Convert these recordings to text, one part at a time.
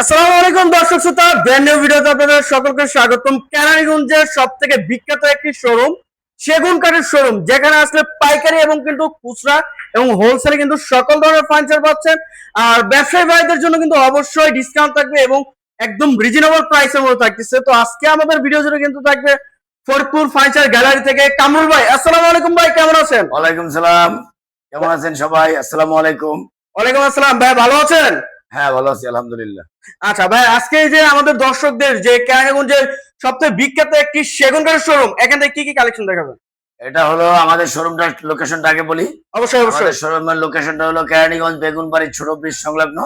আসসালামু আলাইকুম দর্শক শ্রোতা, ব্র্যান্ড নিউ ভিডিওতে আপনাদের সকলকে স্বাগতম। কেরানীগঞ্জের সবথেকে বিখ্যাত একটি শোরুম, সেগুন কাঠের শোরুম, যেখানে আসলে পাইকারি এবং কিন্তু খুচরা এবং হোলসেলে কিন্তু সকল ধরনের ফার্নিচার পাচ্ছেন। আর ব্যবসায়ী ভাইদের জন্য কিন্তু অবশ্যই ডিসকাউন্ট থাকবে এবং একদম রিজনেবল প্রাইসের মধ্যে থাকতেছে। তো আজকে আমাদের ভিডিও জুড়ে কিন্তু থাকবে ফরিদপুর ফার্নিচার গ্যালারি থেকে কামরুল ভাই। আসসালামু আলাইকুম ভাই, কেমন আছেন? ওয়ালাইকুম সালাম। কেমন আছেন সবাই? আসসালামু আলাইকুম। ওয়ালাইকুম আসসালাম ভাই, ভালো আছেন? হ্যাঁ, ভালো আছি আলহামদুলিল্লাহ। আচ্ছা ভাই, আজকে যে আমাদের দর্শকদের যে কেরানীগঞ্জের সবথেকে বিখ্যাত একটি সেগুন কাঠের শোরুম, এখান থেকে কি কি কালেকশন দেখাবেন? এটা হলো আমাদের শোরুমটার লোকেশনটা আগে বলি। অবশ্যই অবশ্যই। আমাদের শোরুমের লোকেশনটা হলো কেরানীগঞ্জ বেগুনবাড়ি ছোট ব্রিজ সংলগ্ন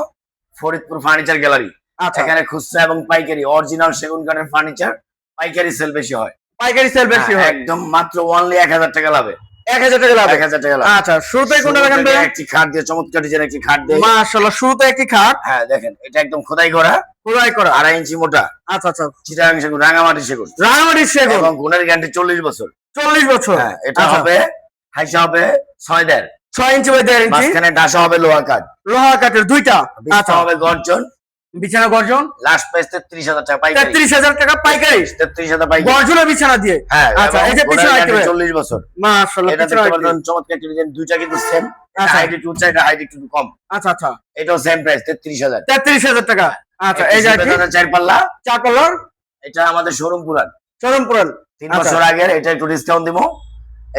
ফরিদপুর ফার্নিচার গ্যালারি। আচ্ছা, এখানে খুচরা এবং পাইকারি অরিজিনাল সেগুন কাঠের ফার্নিচার পাইকারি সেল বেশি হয়। পাইকারি সেল বেশি হয়। একদম মাত্র অনলি 1000 টাকা লাভে। 1000 টাকা লাভ। 1000 টাকা লাভ। আচ্ছা, শুরুতেই কোনটা দেখেন ভাই? একটি খাট দিয়ে চমৎকার ডিজাইন একটি খাট দিয়ে। মাশাআল্লাহ, শুরুতে একটি খাট। হ্যাঁ দেখেন, এটা একদম খোদাই করা, খোদাই করা, 2.5 ইঞ্চি মোটা। আচ্ছা আচ্ছা। চিটাগাং সেগুন, রাঙামাটি সেগুন। রাঙামাটি সেগুন এবং গুণের গ্যারান্টি 40 বছর। 40 বছর। হ্যাঁ, এটা আচ্ছা। হবে হাইসা হবে 6.5। 6 ইঞ্চি বাই 1.5 ইঞ্চি। মাঝখানে ডাসা হবে লোহা কাঠ। লোহা কাঠের দুইটা। বিছানা আচ্ছা। হবে গর্জন। বিছানা গর্জন। লাস্ট প্রাইস 33,000 টাকা পাইকারি। 33,000 টাকা পাইকারি। 33,000 পাইকারি। গর্জনের বিছানা দিয়ে। হ্যাঁ। আচ্ছা, এই যে পিছনে আইটেম 40 বছর। মাশাআল্লাহ, এটা পিছনে দেখতে আইটেম। পারেন চমৎকার একটা ডিজাইন, দুইটা কিন্তু সেম। আচ্ছা। হাইট একটু উঁচা, এটা হাইট একটু কম। আচ্ছা আচ্ছা। এটাও সেম প্রাইস 33,000। 33,000 টাকা। আচ্ছা, এই যে আইটেম 4 পাল্লা। 4 কালার। এটা আমাদের শোরুম পুরান, শোরুম পুরান। 3 বছর আগের। এটা একটু ডিসকাউন্ট দিব।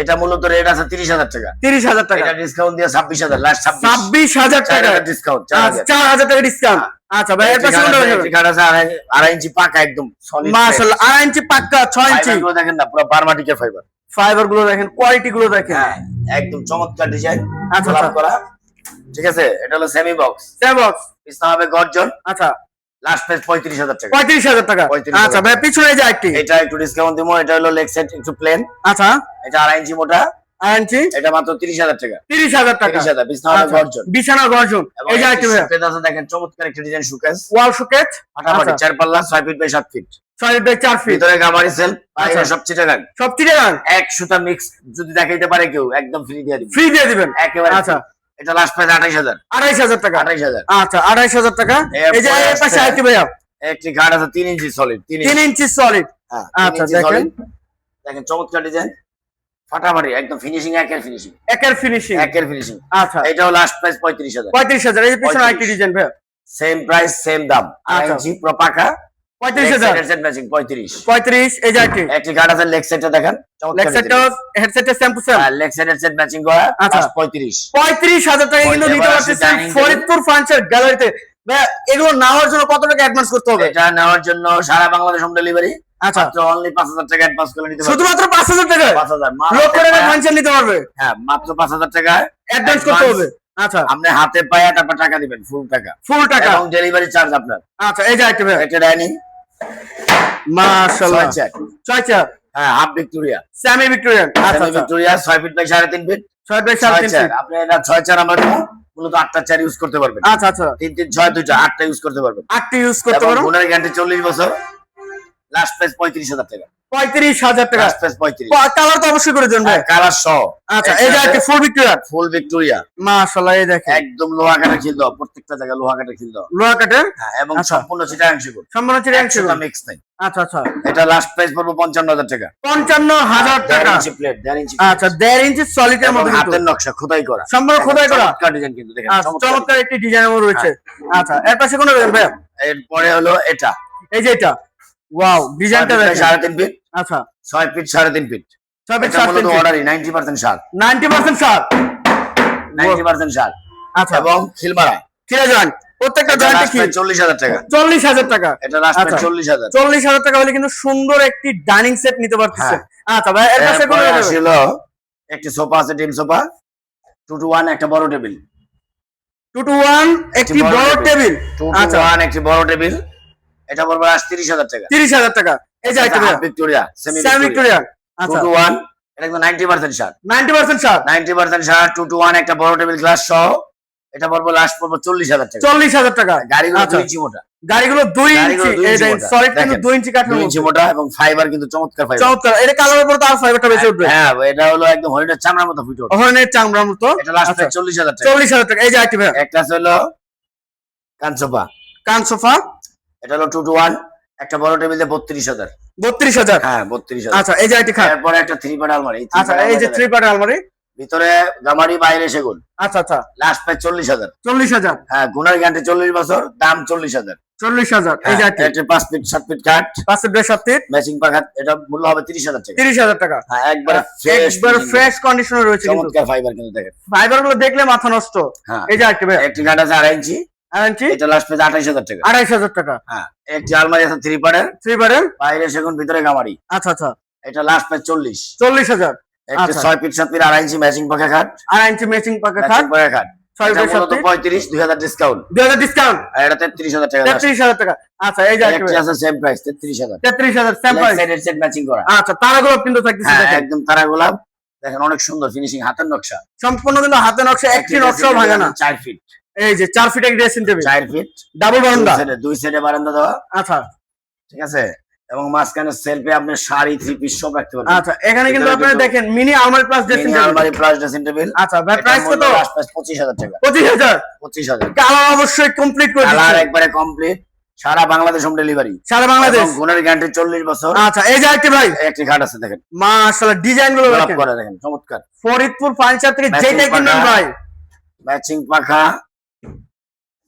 এটা মূলত রেট আছে 30,000 টাকা। 30,000 টাকা। এটা ডিসকাউন্ট দিয়ে 26,000, লাস্ট 26,000 টাকা ডিসকাউন্ট। 4,000 টাকা ডিসকাউন্ট। আচ্ছা ভাই, এর পাশে কোনটা দেখাবেন? কাঠ আছে 2.5 ইঞ্চি পাকা, একদম সলিড। মাশাআল্লাহ, 2.5 ইঞ্চি পাক্কা, 6 ইঞ্চি। ফাইবার গুলো দেখেন না, পুরো বারমাটিকের ফাইবার। ফাইবার গুলো দেখেন, কোয়ালিটি গুলো দেখেন। হ্যাঁ, একদম চমৎকার ডিজাইন। আচ্ছা, গোলাপ আচ্ছা। করা। ঠিক আছে, এটা হলো সেমি বক্স। সেবক্স। বিছানা হবে গর্জন। আচ্ছা, লাস্ট প্রাইস 35,000 টাকা। 35,000 টাকা। 35,000 আচ্ছা ভাই, পিছনে যে আইটি। এটা একটু ডিসকাউন্ট দিব। এটা হলো লেগ সেট একটু প্লেন। আচ্ছা, এটা 2.5 ইঞ্চি মোটা। 2.5 ইঞ্চি। এটা মাত্র 30,000 টাকা। 30,000 টাকা। 30,000। বিছানা হবে আচ্ছা, গর্জন। বিছানা গর্জন। এবং এই যে আইটি ভাই, শোকেস আছে দেখেন, চমৎকার একটা ডিজাইন শোকেস। ওয়াল শোকেস। ফাটাফাটি, 4 পাল্লা, 6 feet by 7 feet. 6 by 4 feet. ভিতরে গামারি সেল, বাইরে আচ্ছা। সব চিটাগাং। সব চিটাগাং। এক সুতা মিক্স যদি দেখাইতে পারে কেউ, একদম ফ্রি দিয়ে দিব। ফ্রি দিয়ে দিবেন। একেবারে। আচ্ছা। এটা লাস্ট প্রাইস 28,000। 2,500 টাকা। 28,000। আচ্ছা, 2,500 টাকা। এই যে এর পাশে আইটি ভাইয়া, একটি কাঠ আছে 3 ইঞ্চি সলিড। 3 ইঞ্চি সলিড। হ্যাঁ, আচ্ছা, 3 ইঞ্চি দেখেন। solid। দেখেন চমৎকার ডিজাইন, ফাটাফাটি, একদম ফিনিশিং, একের ফিনিশিং। একের ফিনিশিং। একের ফিনিশিং। আচ্ছা, এটাও লাস্ট প্রাইস 35,000। 35,000। এই যে পিছনে আইটি ডিজাইন ভাইয়া, সেম প্রাইস সেম দাম। আচ্ছা। 2 ইঞ্চি পুরো পাকা। 35,000। Headset matching 35। 35। এই যে আইটি একটি কাঠ আছে লেগ সেটটা দেখেন, চমৎকার লেগ সেটটা, হেডসেটের shampoo same. Leg set headset matching করা। আচ্ছা। লাস্ট 35। 35,000 টাকা কিন্তু নিতে এবার আসি পারতেছেন dining ফরিদপুর ফার্নিচার গ্যালারিতে। ভাইয়া, এগুলো নেওয়ার জন্য কত টাকা অ্যাডভান্স করতে হবে? এটা নেওয়ার জন্য সারা বাংলাদেশ হোম ডেলিভারি। আচ্ছা, মাত্র অনলি 5,000 টাকা অ্যাডভান্স করে নিতে পারবেন। শুধুমাত্র 5,000 টাকা 5,000 লক্ষ টাকা ফার্নিচার নিতে পারবে। হ্যাঁ, মাত্র 5,000 টাকা অ্যাডভান্স করতে হবে। আচ্ছা, আপনি হাতে পায়ে তারপর টাকা দিবেন, ফুল টাকা। ফুল টাকা। এবং ডেলিভারি চার্জ আপনার। আচ্ছা, এই যে আইটি ভাইয়া, একটা ডাইনিং মাশাআল্লাহ। 6 চেয়ার। 6 চেয়ার। হ্যাঁ, হাফ ভিক্টোরিয়া। Semi Victorian. আচ্ছা সেমি আচ্ছা। Victoria 6 feet by 3.5 feet. 6 by 6 3.5 chair. Feet. আপনি এটা 6 চেয়ার আমরা দেবো, মূলত 8টা চেয়ার ইউজ করতে পারবেন। আচ্ছা আচ্ছা। 3 3 6 2টা 8টা ইউজ করতে পারবেন। 8টি ইউজ করতে এবং পারো। গুণের গ্যারান্টি 40 বছর। লাস্ট প্রাইস 35,000 টাকা। 35,000 টাকা। Last price 35। কালার তো অবশ্যই করে দেন ভাই। কালার সহ। আচ্ছা, এই যে IT full Victorian. Full Victoria. মাশাআল্লাহ, এই দেখেন একদম লোহা কাঠের খিল দাও, প্রত্যেকটা জায়গায় লোহা কাঠের খিল দাও। লোহা কাঠের। হ্যাঁ, এবং আচ্ছা। সম্পূর্ণ চিটাগাং সেগুন। সম্পূর্ণ চিটাগাং সেগুন। মিক্স নাই। আচ্ছা আচ্ছা। এটা লাস্ট প্রাইস পড়বে 55,000 টাকা। 55,000 টাকা। 1.5 ইঞ্চি প্লেট, 1.5 ইঞ্চি। আচ্ছা, 1.5 ইঞ্চি সলিডের মধ্যে কিন্তু হাতের নকশা খোদাই করা। সম্পূর্ণ খোদাই করা। চমৎকার ডিজাইন কিন্তু দেখেন, আচ্ছা, চমৎকার চমৎকার একটি ডিজাইন রয়েছে। আচ্ছা, এর পাশে কোন দেবেন ভাই? ডিজাইন। এরপরে হলো এটা। এই যে এটা, ওয়াও, ডিজাইনটা দেখেন। 3.5 ফিট। আচ্ছা, 6 ফিট 3.5 ফিট। 6 ফিট এটা মূলত অর্ডারই 90% শার্ট। 90% শার্প। 90% শার্ট। আচ্ছা, এবং খিলমারা। কিরা জয়েন্ট, প্রত্যেকটা জয়েন্টে কি 40,000 টাকা। 40,000 টাকা। এটা লাস্ট প্রাইস আচ্ছা। 40,000। 40,000 টাকা হলে কিন্তু সুন্দর একটি ডাইনিং সেট নিতে পারতেছেন। আচ্ছা ভাই, এর পাশে কোন এরপরে দেবেন? আসলো একটি সোফা আছে, টিম সোফা 2 to 1, একটা বড় টেবিল। 2 to 1 একটি বড় টেবিল। 2 to আচ্ছা, 1 একটি বড় টেবিল। এটা পড়বে 30,000 টাকা। 30,000 টাকা। এই যে item half Victoria, semi semi Victoria. Victorian. আচ্ছা, 2 to 1, এটা একদম 90% শার্ট। 90% শার্প। 90% শার্ট, 2 to 1 একটা বড় টেবিল গ্লাস সহ। এটা পড়বে লাস্ট পড়বে 40,000 টাকা। 40,000 টাকা। গাড়িগুলো আচ্ছা। 2 ইঞ্চি মোটা। গাড়িগুলো 2 ইঞ্চি। এই দেখেন, সলিড কিন্তু 2 ইঞ্চি কাঠের 2 ইঞ্চি মধ্যে। মোটা এবং ফাইবার কিন্তু চমৎকার ফাইবার। চমৎকার। এটা কালারের উপর তো আর ফাইবারটা বেশি উঠবে। হ্যাঁ, এটা হলো একদম হরিণের চামড়ার মতো ফুটে ওঠে। ওখানে চামড়ার মতো। এটা লাস্ট আচ্ছা, 40,000 টাকা। 40,000 টাকা। এই যে আইটেম একটা আছে হলো কানসোফা। কান সোফা এটা হলো 2 to 1, একটা বড় টেবিলে 32,000। 32,000। হ্যাঁ 32,000। আচ্ছা এই যে একটি খাট। এরপরে একটা 3 পার্ট আলমারি। আচ্ছা এই যে 3 পার্ট আলমারি। ভিতরে গামারি, বাইরে সেগুন। আচ্ছা আচ্ছা লাস্ট প্রাইস 40,000। 40,000। হ্যাঁ, গুনার গ্যারান্টি 40 বছর, দাম 40,000। 40,000। এই যে একটি এটা 5 ফিট 7 ফিট কাঠ, 5 ফিট 7 ফিট, ম্যাচিং পাখা। এটা মূল্য হবে 30,000 টাকা। 30,000 টাকা। হ্যাঁ, একবার ফ্রেশ কন্ডিশনে রয়েছে কিন্তু। চমৎকার ফাইবার কিন্তু দেখেন। ফাইবার গুলো দেখলে মাথা নষ্ট। হ্যাঁ, এই যে একটি ভাই, একটি কাঠ আছে 2.5 ইঞ্চি। 2.5 ইঞ্চি, এটা লাস্ট প্রাইস 28,000 টাকা। 2,500 টাকা। হ্যাঁ, একটি আলমারি আছে 3 পার্টের, 3 পার্টের। বাইরে সেগুন, ভিতরে গামারি। আচ্ছা আচ্ছা এটা লাস্ট প্রাইস 40। 40,000। একটি আচ্ছা। 6 ফিট 7 ফিট 2.5 ইঞ্চি ম্যাচিং পাখা খাট। 2.5 ইঞ্চি ম্যাচিং পাকা খাট, ম্যাচিং পাখা খাট। 6 এটা ফিট 7 মূলত ফিট, 35, 2,000 ডিসকাউন্ট। 2000 ডিসকাউন্ট, আর এটা 33,000 টাকা। 33,000 টাকা। আচ্ছা এই যে একটি একটি আছে same price 33,000। 33,000 same leg price. সাইডের সেট ম্যাচিং করা। আচ্ছা তারাগুলো কিন্তু থাকতেছে হ্যাঁ, দেখেন। একদম তারা গোলাপ। দেখেন অনেক সুন্দর ফিনিশিং, হাতের নকশা। সম্পূর্ণ কিন্তু হাতে নকশা, একটি নকশাও ভাঙে না। 4 ফিট। এই যে 4 ফিট এক ড্রেসিং টেবিল, 4 ফিট ডাবল বারান্দা। দুই সাইডে বারান্দা দেওয়া। আচ্ছা ঠিক আছে, এবং মাঝখানে সেলফে আপনি শাড়ি, 3 পিস সব রাখতে পারবেন। আচ্ছা এখানে কিন্তু ভিতরে আপনারা দুটো দেখেন মিনি আলমারি প্লাস ড্রেসিং মিনি টেবিল। আলমারি প্লাস ড্রেসিং টেবিল। আচ্ছা ভাই প্রাইস কত? লাস্ট প্রাইস 25,000 টাকা। 25,000। 25,000। কালার অবশ্যই কমপ্লিট করে কালার দিচ্ছেন একবারে কমপ্লিট, সারা বাংলাদেশ হোম ডেলিভারি। সারা বাংলাদেশ। এবং গুণের গ্যারান্টি 40 বছর। আচ্ছা এই যে একটি ভাই, একটি খাট আছে দেখেন, মাশাআল্লাহ ডিজাইন গুলো গোলাপ দেখেন। করে দেখেন, চমৎকার। ফরিদপুর ফার্নিচার থেকে Matching যেটা কিনবেন পাখা। ভাই, ম্যাচিং পাখা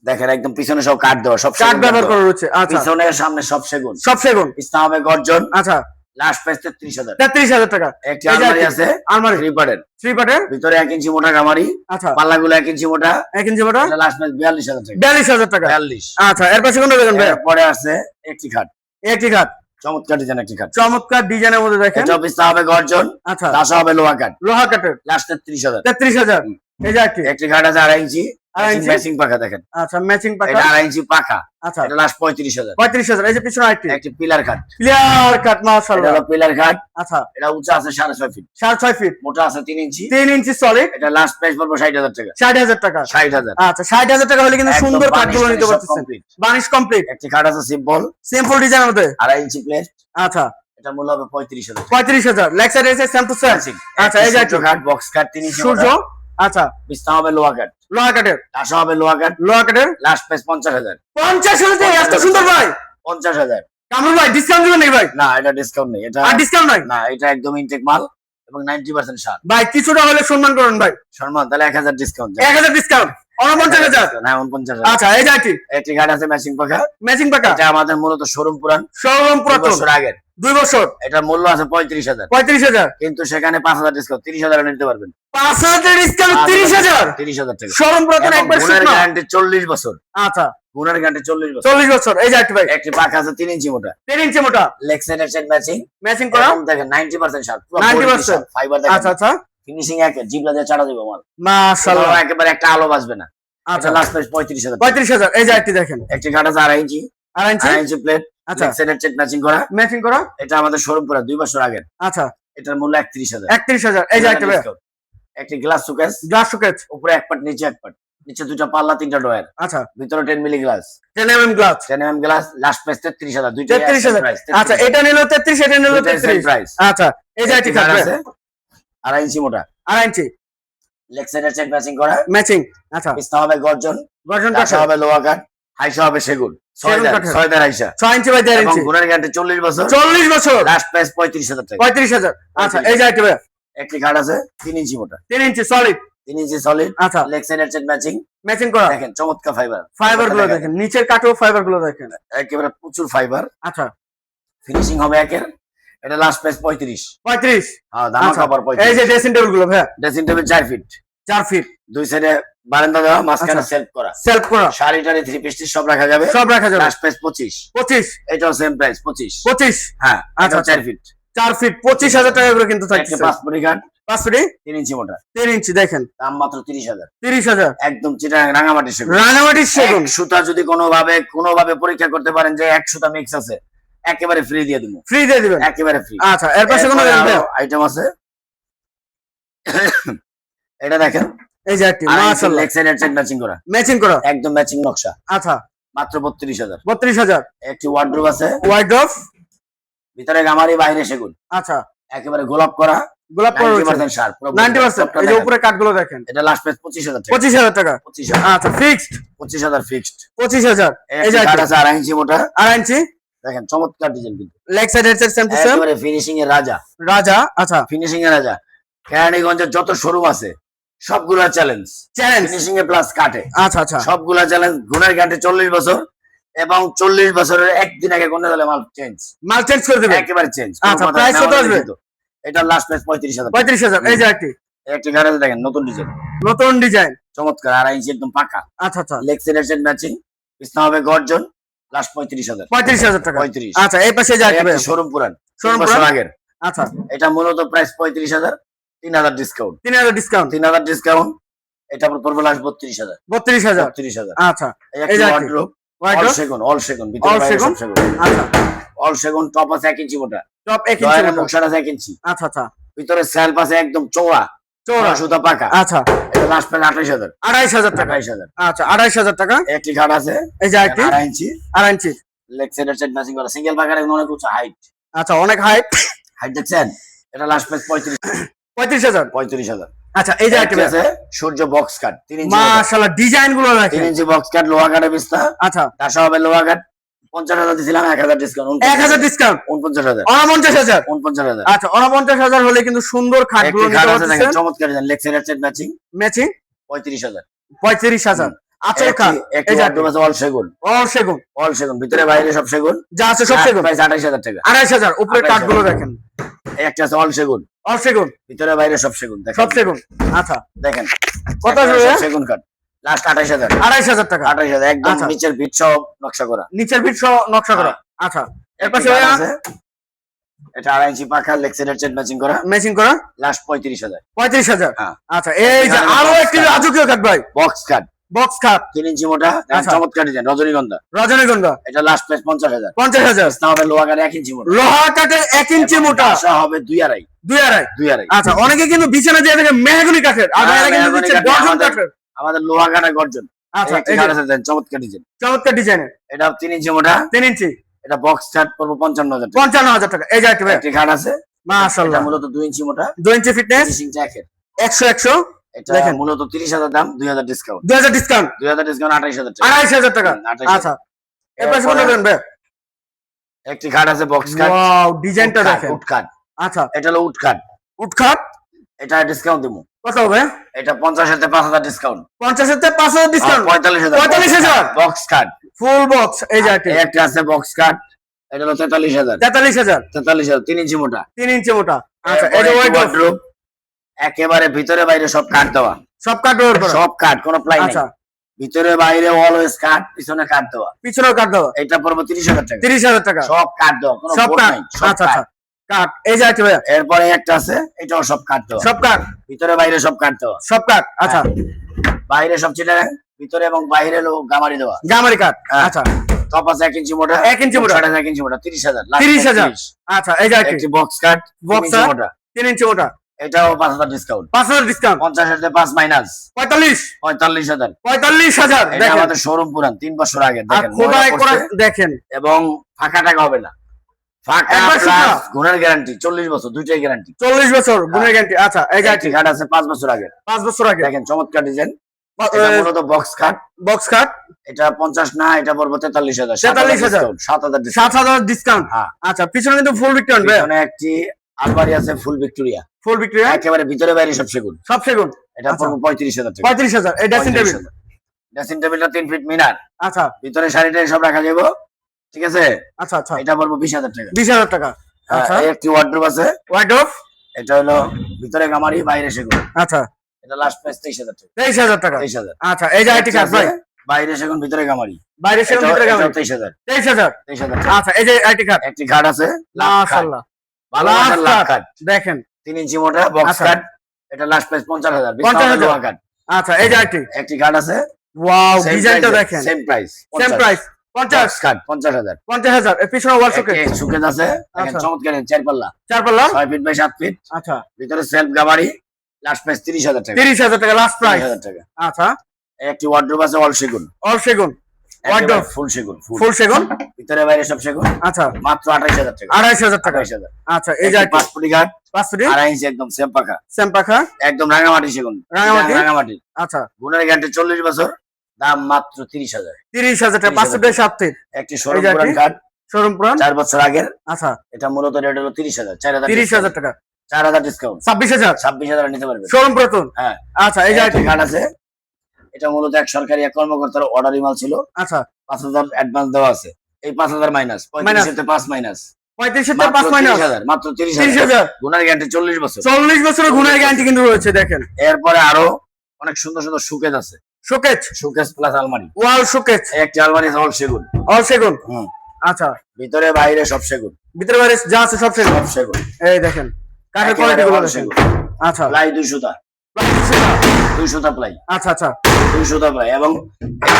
দেখেন, একদম পিছনে সব কাঠ দেওয়া, সব কাঠ সেগুন ব্যবহার দেওয়া। করা রয়েছে। আচ্ছা পিছনে সামনে সব সেগুন। সব সেগুন। বিছনা হবে গর্জন। আচ্ছা লাস্ট প্রাইস 33,000। 33,000 টাকা। একটি এই যে আলমারি একটি আছে আলমারি 3 পার্টের, 3 পার্টের। ভিতরে 1 ইঞ্চি মোটা গামারি, আচ্ছা পাল্লাগুলো 1 ইঞ্চি মোটা। 1 ইঞ্চি মোটা, এটা লাস্ট প্রাইস 42,000 টাকা। 42,000 টাকা। 42। আচ্ছা এর পাশে কোনটা দেখেন ভাই? এরপরে আছে একটি খাট, একটি খাট, চমৎকার ডিজাইন একটি খাট। চমৎকার ডিজাইনের মধ্যে দেখেন। এটা বিছনা হবে গর্জন, আচ্ছা দাসা হবে লোহা কাঠ। লোহা কাঠের, লাস্ট 33,000। 33,000। এই যে একটি একটি খাট আছে 2.5 ইঞ্চি, 2.5 ইঞ্চি। ম্যাচিং পাখা দেখেন। আচ্ছা ম্যাচিং পাকা। এটা 2.5 ইঞ্চি পাখা। আচ্ছা এটা লাস্ট 35,000। 35,000। এই যে পিছনে আরেকটি একটি পিলার খাট। ক্লিয়ার কাট এটা মাশাআল্লাহ। হলো পিলার খাট। আচ্ছা এটা উঁচা আছে 6.5 ফিট, 6.5 ফিট, মোটা আছে 3 ইঞ্চি। 3 ইঞ্চি সলিড। এটা লাস্ট প্রাইস পড়বে 60,000 টাকা। 60,000 টাকা। 60,000। আচ্ছা 60,000 টাকা হলে কিন্তু একদম সুন্দর বানিশ কাঠগুলো নিতে টানিশ সব পারতেছেন। complete। বানিশ কমপ্লিট, একটি খাট আছে সিম্পল, সিম্পল ডিজাইনের মধ্যে। 2.5 ইঞ্চি প্লেট। আচ্ছা এটা মূল্য হবে 35,000 টাকা। 35,000। লেগ সাইড এসে সেম টু সেম। আচ্ছা এই যে একটি খাট বক্স খাট 3 ইঞ্চি সূর্য। মোটা। আচ্ছা বিছনা হবে লোহা কাঠ, লোহা কাঠের, দাসা হবে লোহা কাঠ। লোহা কাঠের। Last price 50,000। 50,000 টাকা এত সুন্দর ভাই। 50,000। কামরুল ভাই ডিসকাউন্ট দিবেন নাকি ভাই? না, এটা ডিসকাউন্ট নেই। এটা আর ডিসকাউন্ট নাই না, এটা একদম ইনটেক মাল এবং 90% সার। ভাই, কিছুটা হলে সম্মান করুন ভাই। সম্মান তাহলে 1000 ডিসকাউন্ট। 1000 ডিসকাউন্ট, 49,000। হ্যাঁ 49,000। আচ্ছা এই যে একটি একটি খাট আছে ম্যাচিং পাখা। ম্যাচিং পাকা, এটা আমাদের মূলত শোরুম পুরান, শোরুম 2 পুরাতন, বছর আগের। 2 বছর। এটা মূল্য আছে 35,000, 35,000। কিন্তু সেখানে 5,000 ডিসকাউন্ট, 30,000 নিতে পারবেন। 5,000 ডিসকাউন্ট 30,000। 30,000 টাকা। শোরুম পুরাতন একবার গুণের শুকনো। গ্যারান্টি 40 বছর। আচ্ছা গুণের গ্যারান্টি 40 বছর। 40 বছর। এই যে একটি ভাই, একটি পাখা আছে 3 ইঞ্চি মোটা, 3 ইঞ্চি মোটা, লেগ সাইডের সেট ম্যাচিং। ম্যাচিং করা। এখন দেখেন 90% সার, পুরো 90% ফাইবার আচ্ছা দেখেন, আচ্ছা ফিনিশিং একে জিবলা দিয়ে চাড়া দিব মাল। মাশাআল্লাহ। কোথাও একেবারে একটা আলো বাজবে না। আচ্ছা এটা লাস্ট প্রাইস 35,000। 35,000। এই যে একটি দেখেন, একটি খাট আছে 2.5 ইঞ্চি, 2.5 ইঞ্চি। 2.5 ইঞ্চি প্লেট, আচ্ছা লেগ সাইডের সেট ম্যাচিং করা। ম্যাচিং করা। এটা আমাদের শোরুম পুরা 2 বছর আগের। আচ্ছা এটার মূল্য 31,000। 31,000। এই যে একটি ভাই, Discount। একটি গ্লাস সুকেস, গ্লাস শোকেস। উপরে 1 পাট, নিচে 1 পাট, নিচে 2টা পাল্লা, 3টা ডয়ার, আচ্ছা ভিতরে 10 milli glass, 10 mm glass. 10 mm glass. Last price 33,000। দুইটা 33,000। প্রাইস। আচ্ছা এটা নিল 33, এটা নিল 33। প্রাইস। আচ্ছা এই যে একটি খাট আছে 2.5 ইঞ্চি মোটা, 2.5 ইঞ্চি লেগ সাইডের সেট ম্যাচিং করা। ম্যাচিং। আচ্ছা বিছনা হবে গর্জন, গর্জন দাসা কাঠ, হবে লোহা কাঠ, হাইসা হবে সেগুন। সেগুন কাঠের। 6 দার হাইসা। 6 ইঞ্চি বাই 1.5 এবং ইঞ্চি। গুণের গ্যারান্টি 40 বছর। 40 বছর। লাস্ট প্রাইস 35,000 টাকা। 35,000। আচ্ছা এই যে একটি ভাই, একটি খাট আছে 3 ইঞ্চি মোটা, 3 ইঞ্চি সলিড। 3 ইঞ্চি সলিড, আচ্ছা লেগ সাইডের সেট ম্যাচিং। ম্যাচিং করা। দেখেন চমৎকার ফাইবার, ফাইবার গুলো দেখেন, নিচের কাঠও ফাইবার গুলো দেখেন। একেবারে প্রচুর ফাইবার। আচ্ছা ফিনিশিং হবে একের। এটা লাস্ট প্রাইস 35। 35। হ্যাঁ, দাম আচ্ছা কভার এই 35। যে ড্রেসিং টেবিল গুলো ভাই, ড্রেসিং টেবিল 4 ফিট, 4 ফিট, দুই সাইডে বারান্দা দেওয়া, মাঝখানে আচ্ছা। সেলফ করা, সেলফ করা, শাড়ি টাড়ি 3 পিস সব রাখা যাবে। সব রাখা যাবে। Last price 25। 25। এটাও সেম প্রাইস 25। 25। হ্যাঁ, আচ্ছা, এটা 4 ফিট, 4 ফিট 25,000 টাকা করে কিন্তু একটা থাকছে। 5 ফুটি কাঠ, 5 ফিট 3 ইঞ্চি মোটা, 3 ইঞ্চি দেখেন, দাম মাত্র 30,000। 30,000। একদম চিটাগাং রাঙামাটি সেগুন। রাঙামাটির সেগুন। এক সুতা যদি কোনোভাবে পরীক্ষা করতে পারেন যে এক সুতা মিক্স আছে, একেবারে ফ্রি দিয়ে দিব, ফ্রি দিয়ে দিবেন। একেবারে ফ্রি। আচ্ছা এর পাশে কোনো আইটেম আছে, এটা দেখেন এই যে একটি মাশাআল্লাহ লেগ সাইডের সেট ম্যাচিং করা, ম্যাচিং করা। একদম ম্যাচিং নকশা, আচ্ছা মাত্র 32,000। 32,000। একটি ওয়ার্ডরোব আছে, ওয়াইড্রপ। ভিতরে গামারি, বাইরে সেগুন, আচ্ছা একেবারে গোলাপ করা। গোলাপ করা রয়েছে 90% শার্প 90%। এই যে উপরে কাঠগুলো দেখেন, এটা লাস্ট প্রাইস 25000 টাকা 25000 টাকা। 25000 আচ্ছা ফিক্সড 25000 ফিক্সড 25000। এই যে কাট আছে 2.5 ইঞ্চি মোটা, 2.5 ইঞ্চি দেখেন চমৎকার ডিজাইন কিন্তু leg side head side same to same একেবারে ফিনিশিং এর রাজা রাজা। আচ্ছা ফিনিশিং এর রাজা। কেরানীগঞ্জের যত শোরুম আছে সবগুলা চ্যালেঞ্জ চ্যালেঞ্জ। ফিনিশিং এ প্লাস কাটে, আচ্ছা আচ্ছা সবগুলা চ্যালেঞ্জ। গুণের গ্যারান্টি 40 বছর এবং 40 বছরের একদিন আগে কোন দিলে মাল চেঞ্জ, মাল চেঞ্জ করে দেবে একেবারে চেঞ্জ। আচ্ছা প্রাইস কত আসবে? এটা লাস্ট প্রাইস 35000 35000। এই যে একটি গাড়ি দেখেন নতুন ডিজাইন নতুন ডিজাইন চমৎকার 2.5 ইঞ্চি একদম পাকা। আচ্ছা আচ্ছা লেগ সাইড ম্যাচিং, বিছনা হবে গর্জন, লাস্ট 35000 35000 টাকা। 35। আচ্ছা এই পাশে যা আসবে শোরুম পুরান শোরুম 3 বছর আগের। আচ্ছা এটা মূলত প্রাইস 35000, 3000 ডিসকাউন্ট 3000 ডিসকাউন্ট 3000 ডিসকাউন্ট। এটা পড়বে লাস্ট 32000 32000। 32000। আচ্ছা এই এই যে ওয়ার্ড্রোব অল সেগুন, অল সেগুন ভিতরে All বাইরে সেগুন? সব সেগুন, আচ্ছা অল সেগুন। টপ আছে 1 ইঞ্চি মোটা, টপ 1 ইঞ্চি জয়ের মোটা। নকশাটা 1 ইঞ্চি, আচ্ছা আচ্ছা ভিতরে সেলফ আছে একদম চওড়া চৌড়া। সুতা পাকা। আচ্ছা এটা লাস্ট প্রাইস 28000 28000 টাকা। 28000। আচ্ছা 28000 টাকা। একটি ঘাট আছে এই যে একটি 2.5 ইঞ্চি 2.5 ইঞ্চি। লেগ সাইডের সাইড ম্যাচিং করা, সিঙ্গেল পাকার একদম অনেক উঁচু হাইট, আচ্ছা অনেক হাইট। হাইট দেখছেন। এটা লাস্ট প্রাইস 35000। 35000। আচ্ছা এই যে একটি একটি আছে সূর্য বক্স কাট 3 ইঞ্চি, মাশাআল্লাহ ডিজাইন গুলো 3 দেখেন। ইঞ্চি বক্স কাট লোহা কাটে বিস্তা। আচ্ছা তার হবে লোহা কাট 50000 দিছিলাম, 1000 ডিসকাউন্ট 1000 ডিসকাউন্ট 49000 49000। 49000। আচ্ছা 49000 হলে কিন্তু সুন্দর খাটগুলো একটি নিতে ঘাট আছে দেখেন পারতেছেন। চমৎকার ডিজাইন, লেগ সাইডের সাইড ম্যাচিং ম্যাচিং 35000। 35000। আচ্ছা খাট একটি এই যে ওয়ার্ডরোব আছে অল সেগুন, অল সেগুন অল সেগুন ভিতরে বাইরে সব সেগুন, যা আছে সব সেগুন। প্রাইস 28000 টাকা। 28000। উপরে 28000 কাঠগুলো দেখেন, এই একটা আছে অল সেগুন, অল সেগুন ভিতরে বাইরে সব সেগুন, দেখেন সব সেগুন। আচ্ছা দেখেন কত একটা আসবে? সব সেগুন কাট লাস্ট 28000 28000 টাকা। 28000 একদম আচ্ছা। নিচের বিট সব নকশা করা। নিচের পিঠ সহ নকশা করা। আচ্ছা এর একটি পাশে ঘাট ভাইয়া আছে, এটা 2.5 ইঞ্চি পাকা লেগ সাইডের সাইড ম্যাচিং করা, ম্যাচিং করা লাস্ট 35000। 35000। হ্যাঁ। আচ্ছা এই যে এখানে আরো box একটি cut। রাজকীয় কাঠ ভাই, বক্স কাট বক্স কাঠ 3 ইঞ্চি মোটা, দেখেন আচ্ছা। চমৎকার ডিজাইন রজনীগন্ধা। রজনীগন্ধা এটা লাস্ট প্রাইস 50000। 50000। বিছনা হবে লোহা কাটে 1 ইঞ্চি মোটা, লোহা কাঠের 1 ইঞ্চি এবং মোটা বাসা হবে 2.5 2.5। 2.5। আচ্ছা অনেকে কিন্তু বিছানা দিয়ে থাকে মেহগনি কাঠের, আর হ্যাঁ, ভাইরা কিন্তু মেহগনি দিচ্ছে কাঠের, গর্জন আমাদের- কাঠের। আমাদের লোহা কাটা গর্জন। আচ্ছা একটি এই ঘাট যে আছে দেখেন চমৎকার ডিজাইন, চমৎকার ডিজাইনের এটা 3 ইঞ্চি মোটা, 3 ইঞ্চি এটা বক্স কাট পড়বে 55000 টাকা। 55000 টাকা। এই যে একটি ভাই একটি ঘাট আছে, এটা মাশাআল্লাহ মূলত 2 ইঞ্চি মোটা, 2 ইঞ্চি ফিটনেস 25 ইঞ্চি একের। 100 এটা দেখেন। মূলত 30000 দাম, 2000 ডিসকাউন্ট, 2000 ডিসকাউন্ট 2000 ডিসকাউন্ট 28000 টাকা। 28000 টাকা। 28000 আচ্ছা এর পাশে কোনটা দেন ভাই? একটি ঘাট আছে বক্স কাট, ওয়াও ডিজাইনটা দেখেন। উড কাট, আচ্ছা এটা হলো উড কাট, উটখাট এটা ডিসকাউন্ট দেবো, কত হবে? এটা 50 এর 5000 ডিসকাউন্ট, 50 এর 5000 discount 45000 45000 box cut. Full box. এই যে একটি একটা আছে বক্স কাট, এটা হলো 43000 43000 43000 3 ইঞ্চি মোটা। 3 ইঞ্চি মোটা। আচ্ছা এই এরপরে যে একটি ওয়াইড wardrobe, একেবারে ভিতরে বাইরে সব কাট দেওয়া, সব কাট ব্যবহার করা। সব কাট, কোনো প্লাই নেই, আচ্ছা ভিতরে বাইরে অলওয়েজ কাট, পিছনে কাট দেওয়া। পিছনেও কাট দেওয়া এটা পড়বে 30000 টাকা, 30000 টাকা। সব কাট দেওয়া, কোনো সব বোর্ড কাট। নাই, সব আচ্ছা আচ্ছা কাট। কাট এই যে একটি ভাই এরপরে একটা আছে, এটাও সব কাট দেওয়া, সব কাট ভিতরে বাইরে সব কাট দেওয়া, সব কাট। আচ্ছা বাইরে সব চিটা, ভিতরে এবং বাইরে হলো গামারি দেওয়া। গামারি কাট। হ্যাঁ। আচ্ছা টপ আছে 1 ইঞ্চি মোটা, 1 ইঞ্চি মোটা। 1 ইঞ্চি মোটা 30000 30000। আচ্ছা এই যে একটি একটি বক্স কাট Box 3 ইঞ্চি cut। মোটা, 3 ইঞ্চি মোটা এটাও 5000 ডিসকাউন্ট, 5000 ডিসকাউন্ট 50 এর 5 মাইনাস 45 45000। 45000 এটা দেখেন। আমাদের শোরুম পুরান 3 বছর আগে, আর দেখেন খোদাই ময়লা করা পড়ছে, দেখেন। এবং ফাঁকা টাকা হবে না, ফাঁকা একবার প্লাস শুকনা। গুণের গ্যারান্টি 40 বছর, দুইটাই গ্যারান্টি। 40 বছর গুণের গ্যারান্টি। আচ্ছা এই যে একটি একটি কাট আছে 5 বছর আগে, 5 বছর আগে দেখেন চমৎকার ডিজাইন। এটা মূলত বক্স কাট, বক্স কাট এটা 50 না, এটা পড়বে 43000 43000 7000 ডিসকাউন্ট। 7000 ডিসকাউন্ট। হ্যাঁ। আচ্ছা পিছনে কিন্তু ফুল বিক্রি হবে, এখানে একটি আলমারি আছে ফুল ভিক্টোরিয়া, ফুল বিক্রি একেবারে ভিতরে বাইরে সব সেগুন, সব সেগুন। এটা আচ্ছা। পড়বে 35000 টাকা। 35000 এই ড্রেসিং টেবিল। ড্রেসিং টেবিলটা 3 ফিট মিনার, আচ্ছা ভিতরে শাড়িটা সব রাখা যাবে, ঠিক আছে। আচ্ছা আচ্ছা এটা পড়বে 20000 টাকা। 20000 টাকা। আচ্ছা এই একটি ওয়ার্ডরোব আছে, ওয়ার্ডরোব। এটা হলো ভিতরে গামারি বাইরে সেগুন, আচ্ছা এটা লাস্ট প্রাইস 23000 টাকা। 23000 টাকা। 23000। আচ্ছা এই যে আইটি কাট ভাই, বাইরে সেগুন ভিতরে গামারি, বাইরে সেগুন ভিতরে গামারি 23000। 23000। 23000। আচ্ছা এই যে আইটি কাট একটি ঘাট আছে, লাখ কাট, মাশাআল্লাহ ভালো লাখ মানের লাখ কাট। কাট, দেখেন 3 ইঞ্চি মোটা বক্স আচ্ছা। কাট, এটা লাস্ট প্রাইস 50000। 50,000 লোহা কাট। আচ্ছা এই যে আইটি একটি ঘাট আছে, ওয়াও ডিজাইনটা দেখেন। Same price, same price 50 box cut 50000। 50000 এর পিছনে ওয়াল শোকেস। একটি সুকেস আছে, দেখেন আচ্ছা। চমৎকার 4 পাল্লা, 4 পাল্লা। 6 ফিট বাই 7 ফিট, আচ্ছা ভিতরে সেলফ গামারি, লাস্ট প্রাইস 30000 টাকা। 30000 টাকা লাস্ট প্রাইস। 30000 টাকা। আচ্ছা একটি ওয়ার্ডরোব আছে অল সেগুন, অল সেগুন ওয়ার্ডরোব ফুল সেগুন, ফুল সেগুন। ভিতরে বাইরে সব সেগুন, আচ্ছা মাত্র 28,000 টাকা। 28,000 টাকা। 28,000। আচ্ছা এই যে একটি 5 ফুটি কাঠ, 5 ফুটি 2.5 ইঞ্চি একদম সেম পাকা, সেম পাখা। একদম রাঙামাটি সেগুন। রাঙামাটি? রাঙামাটি। আচ্ছা গুণের গ্যারান্টি 40 বছর, দাম মাত্র 30,000। 30,000 টাকা। 5 ফুটের 7 ফিট। একটি শোরুম এই যে পুরান একটি কাঠ, শোরুম পুরান। 4 বছর আগের। আচ্ছা এটা মূলত রেট হলো 30,000। 30,000 টাকা। 4,000 ডিসকাউন্ট, 26,000 26,000 নিতে পারবেন। শোরুম পুরাতন। হ্যাঁ। আচ্ছা এই যে একটি কাঠ আছে, এটা মূলত এক সরকারি এক কর্মকর্তার অর্ডারি মাল ছিল। আচ্ছা 5,000 অ্যাডভান্স দেওয়া আছে। এই 5,000 মাইনাস 35 তে 5 মাইনাস 35 থেকে 5 মাইনাস 30,000, মাত্র 30,000। 30,000। গুণের গ্যারান্টি 40 বছর। 40 বছরের গুণের গ্যারান্টি কিন্তু রয়েছে দেখেন। এরপরে আরো অনেক সুন্দর সুন্দর শোকেস আছে, শোকেজ, শোকেস প্লাস আলমারি। ওয়াল শোকেজ, এই একটি আলমারি অল সেগুন। অল সেগুন। হুম। আচ্ছা ভিতরে বাইরে সব সেগুন, ভিতরে বাইরে যা আছে সব সেগুন। সব সেগুন। এই দেখেন কাঠের একেবারে কোয়ালিটি গুলো all দেখেন। সেগুন। আচ্ছা প্লাই 200 টা, 200 টা প্লাই, আচ্ছা আচ্ছা 200 টা প্লাই। এবং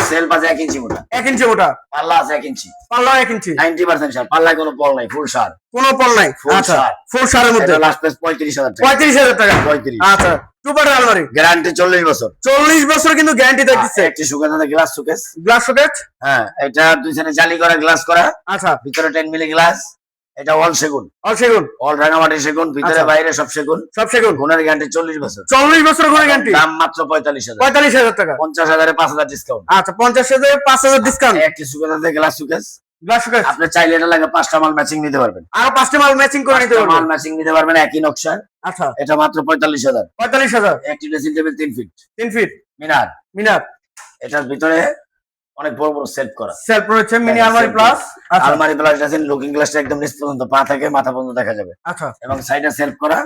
সেল আছে 1 ইঞ্চি মোটা, 1 ইঞ্চি মোটা, পাল্লা আছে 1 ইঞ্চি, পাল্লা 1 ইঞ্চি, 90% সার, পাল্লায় কোনো পল নাই, ফুল সার। কোনো পল নাই। Full আচ্ছা সার। ফুল সারের মধ্যে এটা লাস্ট প্রাইস 35,000 টাকা। 35,000 টাকা। 35। আচ্ছা টুপারের আলমারি, গ্যারান্টি 40 বছর। 40 বছর কিন্তু গ্যারান্টি দিচ্ছে। একটি সুকেস আছে, গ্লাস সুকেস। Glass showcase. হ্যাঁ, এটা দুই সাইডে জালি করা, গ্লাস করা, আচ্ছা ভিতরে 10 মিলি গ্লাস। এটা অল সেগুন, অল সেগুন, অল রাঙামাটি সেগুন, ভিতরে আচ্ছা। বাইরে সব সেগুন। সব সেগুন। গুণের গ্যারান্টি 40 বছর। 40 বছরের গুণের গ্যারান্টি। দাম মাত্র 45,000। 45,000 টাকা। 50,000 এ 5,000 ডিসকাউন্ট। আচ্ছা 50,000 5,000 ডিসকাউন্ট। একটি সুকেস আছে, গ্লাস সুকেস। Glass showcase. আপনি চাইলে এটা লাগে 5টা মাল ম্যাচিং নিতে পারবেন। আরো 5টা মাল ম্যাচিং করে নিতে 5টা মাল পারবেন। ম্যাচিং নিতে পারবেন একই নকশার। আচ্ছা এটা মাত্র 45,000। 45,000। একটি ড্রেসিং টেবিল 3 ফিট 3 ফিট মিনার। মিনার। এটার ভিতরে অনেক বড় বড় সেট করা সেলফ রয়েছে, মিনি হ্যাঁ, আলমারি self প্লাস। আচ্ছা আলমারি প্লাস ড্রেসিং লুকিং গ্লাসটা একদম নিচ পর্যন্ত, পা থেকে মাথা পর্যন্ত দেখা যাবে। আচ্ছা এবং সাইডে সেলফ করা,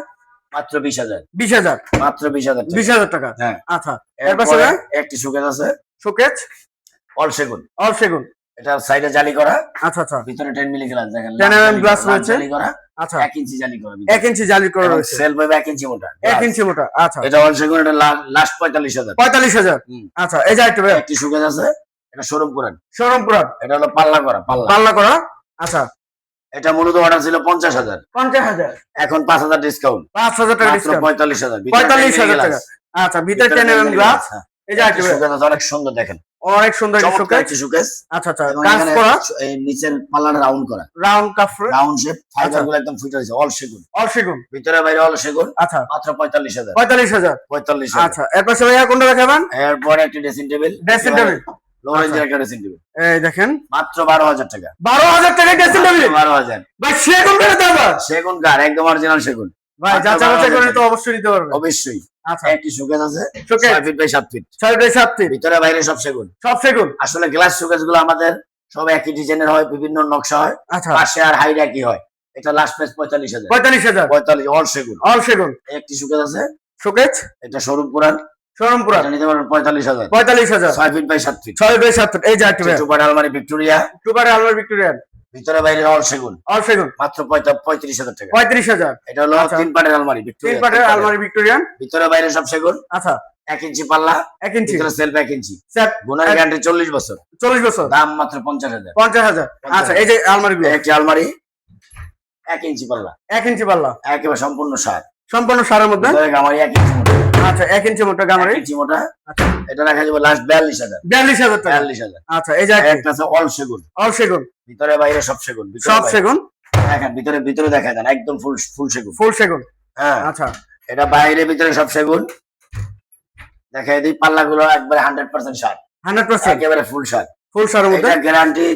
মাত্র 20,000। 20,000। মাত্র 20,000 টাকা। 20,000 টাকা। হ্যাঁ। আচ্ছা এর এরপরে পাশে একটি সুকেস আছে, শোকেজ, অল সেগুন। অল সেগুন। এটা সাইডে জালি করা, আচ্ছা আচ্ছা ভিতরে 10 মিলি গ্লাস দেখেন। 10 mm গ্লাস রয়েছে। জালি করা, আচ্ছা 1 ইঞ্চি জালি করা। 1 ইঞ্চি জালি করা রয়েছে। সেলফ হবে 1 ইঞ্চি মোটা। 1 ইঞ্চি মোটা। আচ্ছা এটা অল সেগুন, এটা লাস্ট 45,000। 45,000। হুম। আচ্ছা এই যে একটু একটি সুকেস আছে, এটা শোরুম পুরান। শোরুম পুরান, এটা হলো পাল্লা করা, পাল্লা। পাল্লা করা। আচ্ছা এটা মূলত অর্ডার ছিল 50,000, 50,000। এখন 5,000 ডিসকাউন্ট, 5,000 টাকা মাত্র ডিসকাউন্ট। 45,000। 45,000 টাকা। আচ্ছা ভিতরে 10 mm গ্লাস। এই যে একটু অনেক সুন্দর দেখেন, অনেক সুন্দর চমৎকার শোকেজ। একটি শোকেস। আচ্ছা আচ্ছা এবং কাজ এখানে করা, এই নিচের পাল্লাটা রাউন্ড করা, রাউন্ড কাফরে, রাউন্ড শেপ, ফাইবার আচ্ছা। গুলো একদম ফিট হয়েছে, অল সেগুন। অল সেগুন। ভিতরে বাইরে অল সেগুন, আচ্ছা মাত্র 45,000। 45,000। 45,000। আচ্ছা এর পাশে ভাইয়া কোনটা দেখাবেন? এরপরে একটি ড্রেসিং টেবিল, ড্রেসিং টেবিল। লো রেঞ্জের একটা ড্রেসিং টেবিল, এই দেখেন মাত্র 12,000 টাকা। 12,000 টাকা ড্রেসিং টেবিল। 12,000। ভাই সেগুন করে দেব সেগুন কাঠ, একদম অরিজিনাল সেগুন। ভাই মাত্র যাচাই বাছাই করে 12,000 তো অবশ্যই নিতে পারবেন। অবশ্যই। আচ্ছা একটি শোকেস আছে, showcase. 6 feet by 7 feet, 7 feet ভিতরে বাইরে সব সেগুন। সব সেগুন। আসলে গ্লাস শোকেস গুলো আমাদের সব একই ডিজাইনের হয়, বিভিন্ন নকশা হয়, আচ্ছা পাশে আর হাইট একই হয়। এটা লাস্ট প্রাইস 45,000। 45,000। 45 অল সেগুন। অল সেগুন। একটি শোকেস আছে, শোকেজ, এটা শোরুম পুরান, শোরুম পুরান। এটা নিতে পারবেন 45,000। 45,000। 6 feet by 7 feet, 6 by 7 feet. এই যে একটু চুপার আলমারি ভিক্টোরিয়া, টুপারে আলমারি ভিক্টোরিয়ান, ভিতরে বাইরে অল সেগুন, অল সেগুন। মাত্র 35,000 টাকা। 35,000। এটা হলো আচ্ছা। 3 পাটের আলমারি 3 ভিক্টোরিয়া, পাটের আলমারি ভিক্টোরিয়ান। ভিতরে বাইরে সব সেগুন, আচ্ছা 1 ইঞ্চি পাল্লা, 1 ইঞ্চি ভিতরে সেলফ 1 ইঞ্চি। সেট গুণের গ্যারান্টি 40 বছর, 40 বছর, দাম মাত্র 50,000। 50,000। আচ্ছা এই যে আলমারিগুলো একটি আলমারি 1 ইঞ্চি পাল্লা, 1 ইঞ্চি পাল্লা, একেবারে সম্পূর্ণ সার, সম্পূর্ণ সারের মধ্যে। ভিতরে গামারি 1 ইঞ্চি মোটা। আচ্ছা 1 ইঞ্চি মোটা গামারি। 1 ইঞ্চি মোটা, আচ্ছা এটা রাখা যাবে লাস্ট 42,000। 42,000 টাকা। 42,000। আচ্ছা এই যে একটা আছে অল সেগুন, অল সেগুন, ভিতরে বাইরে সব সেগুন। ভিতরে সব বাইরে। সেগুন, দেখেন ভিতরে ভিতরে দেখা যান একদম ফুল ফুল সেগুন। ফুল সেগুন। হ্যাঁ, আচ্ছা এটা বাইরে ভিতরে সব সেগুন। দেখাই দিই পাল্লাগুলো একবারে 100% সার, 100% একেবারে ফুল সার। ফুল সারের মধ্যে। এটা গ্যারান্টি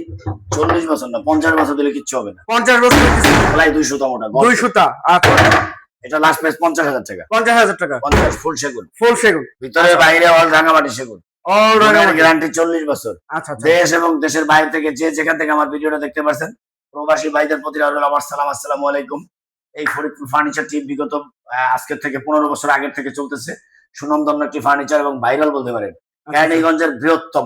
40 বছর না 50 বছর দিলে কিচ্ছু হবে না। 50 বছর প্রায় 200 মোটা, 2 সুতা। আচ্ছা এটা লাস্ট প্রাইস 50,000 টাকা। 50,000 টাকা। 50 ফুল সেগুন, ফুল সেগুন, ভিতরে বাইরে অল রাঙামাটি সেগুন। অল রাঙামাটি। গ্যারান্টি 40 বছর। আচ্ছা আচ্ছা দেশ এবং দেশের বাইরে থেকে যে যেখান থেকে আমার ভিডিওটা দেখতে পাচ্ছেন, প্রবাসী ভাইদের প্রতি রইল আমার সালাম, আসসালামু আলাইকুম। এই ফরিদপুর ফার্নিচার টিম বিগত আজকের থেকে 15 বছর আগের থেকে চলতেছে, সুনামধন্য একটি ফার্নিচার এবং ভাইরাল বলতে পারেন, কেরানীগঞ্জের বৃহত্তম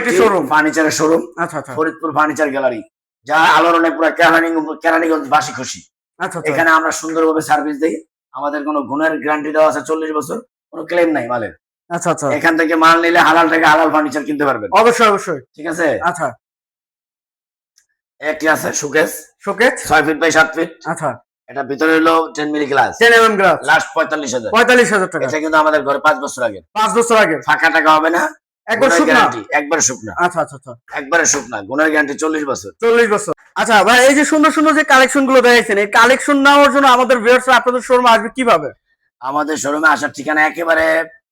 একটি শোরুম, ফার্নিচারের শোরুম আচ্ছা আচ্ছা ফরিদপুর ফার্নিচার গ্যালারি, যা আলোড়নে পুরো কেরানীগঞ্জ বাসী খুশি। আচ্ছা আচ্ছা এখানে আমরা সুন্দরভাবে সার্ভিস দেই, আমাদের কোনো গুণের গ্যারান্টি দেওয়া আছে 40 বছর, কোনো ক্লেম নাই মালের। আচ্ছা আচ্ছা এখান থেকে মাল নিলে হালাল থেকে হালাল ফার্নিচার কিনতে পারবেন, অবশ্যই অবশ্যই। ঠিক আছে। আচ্ছা একটি আছে showcase, showcase. 6 feet by 7 feet, আচ্ছা এটা ভিতরে হলো 10 milli glass, 10 mm glass, last 45,000। 45,000 টাকা। এটা কিন্তু আমাদের ঘরে 5 বছর আগে, 5 বছর আগে। ফাঁকা টাকা হবে না, একবার শুকনা গ্যারান্টি, একবারে শুকনা, আচ্ছা আচ্ছা আচ্ছা একবারে শুকনা, গুণের গ্যারান্টি 40 বছর। 40 বছর। আচ্ছা ভাই, এই যে সুন্দর সুন্দর যে কালেকশন গুলো দেখাইছেন, এই কালেকশন নেওয়ার জন্য আমাদের ভিউয়ার্সরা আপনাদের শোরুমে আসবে কিভাবে? আমাদের শোরুমে আসার ঠিকানা একেবারে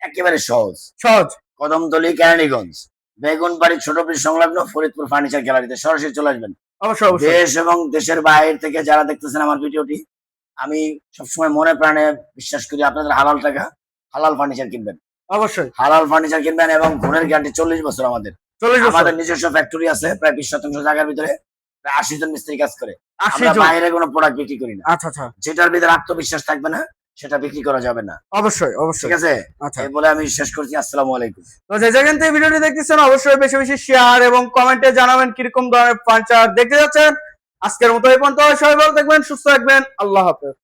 একেবারে সহজ। সহজ। কদমতলী, কেরানীগঞ্জ, বেগুনবাড়ি ছোট ব্রিজ সংলগ্ন ফরিদপুর ফার্নিচার গ্যালারিতে সরাসরি চলে আসবেন। অবশ্যই অবশ্যই। দেশ এবং দেশের বাইরে থেকে যারা দেখতেছেন আমার ভিডিওটি, আমি সবসময় মনে প্রাণে বিশ্বাস করি আপনাদের হালাল টাকা হালাল ফার্নিচার কিনবেন, অবশ্যই হালাল ফার্নিচার কিনবেন এবং গুণের গ্যারান্টি 40 বছর। 40 বছর। আমাদের নিজস্ব ফ্যাক্টরি আছে, প্রায় 20% জায়গার ভিতরে প্রায় 80 জন মিস্ত্রি কাজ করে। 80 আমরা জন। বাইরে কোনো প্রোডাক্ট বিক্রি করি না। আচ্ছা আচ্ছা, যেটার ভিতরে আত্মবিশ্বাস থাকবে না সেটা বিক্রি করা যাবে না। অবশ্যই অবশ্যই। ঠিক আছে, আচ্ছা, এই বলে আমি শেষ করছি। আসসালামু আলাইকুম। তো যে যেখান থেকে ভিডিওটি দেখতেছেন অবশ্যই বেশি বেশি শেয়ার এবং কমেন্টে জানাবেন কিরকম ধরনের ফার্নিচার দেখতে যাচ্ছেন। আজকের মতো এই পর্যন্ত, সবাই ভালো থাকবেন, সুস্থ থাকবেন, আল্লাহ হাফেজ।